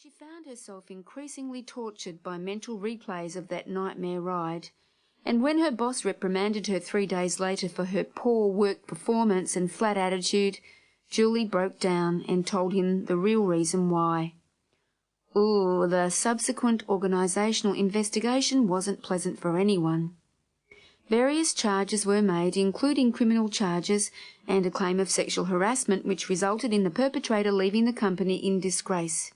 She found herself increasingly tortured by mental replays of that nightmare ride, and when her boss reprimanded her 3 days later for her poor work performance and flat attitude, Julie broke down and told him the real reason why. Ooh, the subsequent organisational investigation wasn't pleasant for anyone. Various charges were made, including criminal charges and a claim of sexual harassment, which resulted in the perpetrator leaving the company in disgrace.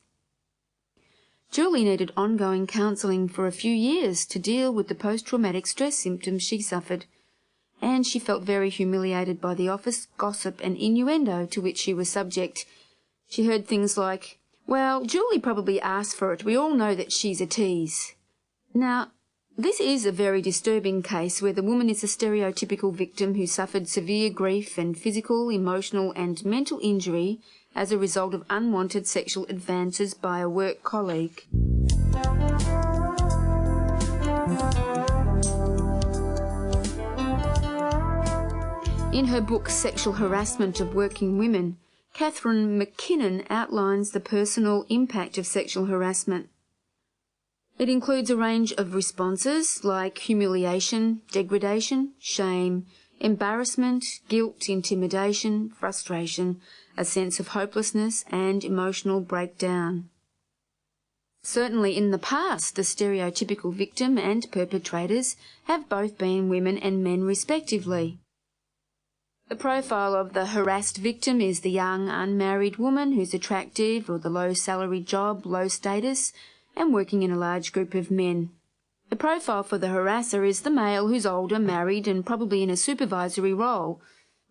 Julie needed ongoing counselling for a few years to deal with the post-traumatic stress symptoms she suffered, and she felt very humiliated by the office gossip and innuendo to which she was subject. She heard things like, "Well, Julie probably asked for it. We all know that she's a tease." Now, this is a very disturbing case where the woman is a stereotypical victim who suffered severe grief and physical, emotional and mental injury as a result of unwanted sexual advances by a work colleague. In her book Sexual Harassment of Working Women, Catherine McKinnon outlines the personal impact of sexual harassment. It includes a range of responses like humiliation, degradation, shame, embarrassment, guilt, intimidation, frustration, a sense of hopelessness and emotional breakdown. Certainly in the past, the stereotypical victim and perpetrators have both been women and men respectively. The profile of the harassed victim is the young, unmarried woman who's attractive, or the low-salary job, low status, and working in a large group of men. The profile for the harasser is the male who's older, married, and probably in a supervisory role.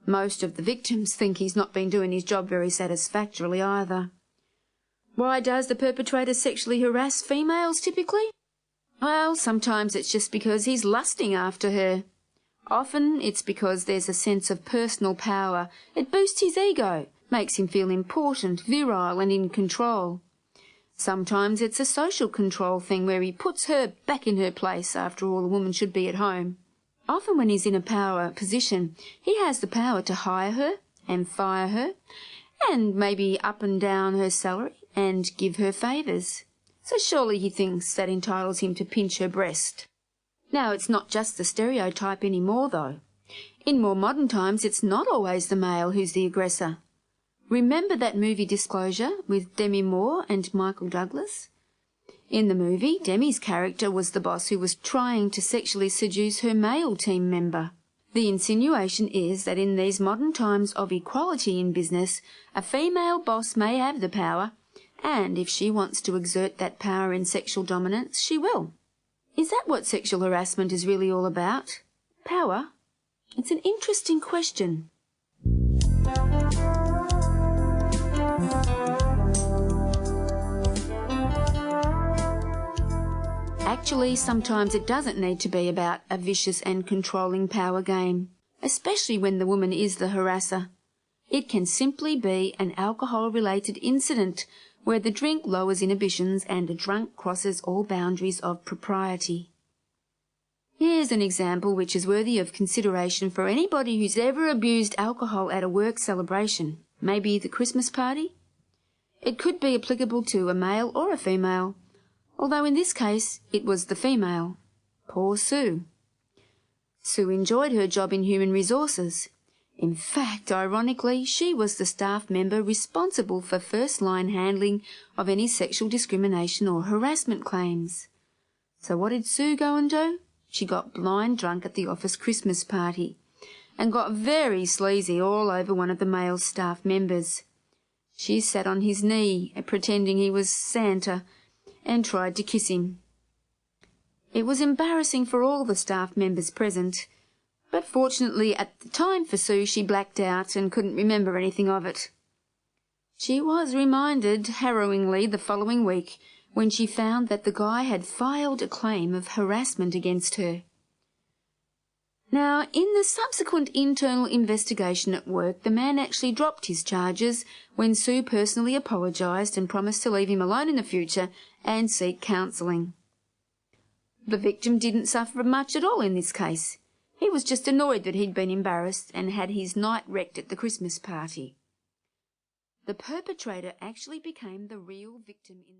Most of the victims think he's not been doing his job very satisfactorily either. Why does the perpetrator sexually harass females typically? Well, sometimes it's just because he's lusting after her. Often it's because there's a sense of personal power. It boosts his ego, makes him feel important, virile and in control. Sometimes it's a social control thing where he puts her back in her place. After all, a woman should be at home. Often when he's in a power position, he has the power to hire her and fire her and maybe up and down her salary and give her favours. So surely he thinks that entitles him to pinch her breast. Now, it's not just the stereotype anymore, though. In more modern times, it's not always the male who's the aggressor. Remember that movie Disclosure with Demi Moore and Michael Douglas? In the movie, Demi's character was the boss who was trying to sexually seduce her male team member. The insinuation is that in these modern times of equality in business, a female boss may have the power, and if she wants to exert that power in sexual dominance, she will. Is that what sexual harassment is really all about? Power? It's an interesting question. Actually, sometimes it doesn't need to be about a vicious and controlling power game, especially when the woman is the harasser. It can simply be an alcohol-related incident where the drink lowers inhibitions and a drunk crosses all boundaries of propriety. Here's an example which is worthy of consideration for anybody who's ever abused alcohol at a work celebration, maybe the Christmas party. It could be applicable to a male or a female, although in this case it was the female. Poor Sue. Sue enjoyed her job in human resources. In fact, ironically, she was the staff member responsible for first-line handling of any sexual discrimination or harassment claims. So what did Sue go and do? She got blind drunk at the office Christmas party and got very sleazy all over one of the male staff members. She sat on his knee, pretending he was Santa, and tried to kiss him. It was embarrassing for all the staff members present, but fortunately at the time for Sue she blacked out and couldn't remember anything of it. She was reminded harrowingly the following week when she found that the guy had filed a claim of harassment against her. Now, in the subsequent internal investigation at work, the man actually dropped his charges when Sue personally apologised and promised to leave him alone in the future and seek counselling. The victim didn't suffer much at all in this case. He was just annoyed that he'd been embarrassed and had his night wrecked at the Christmas party. The perpetrator actually became the real victim in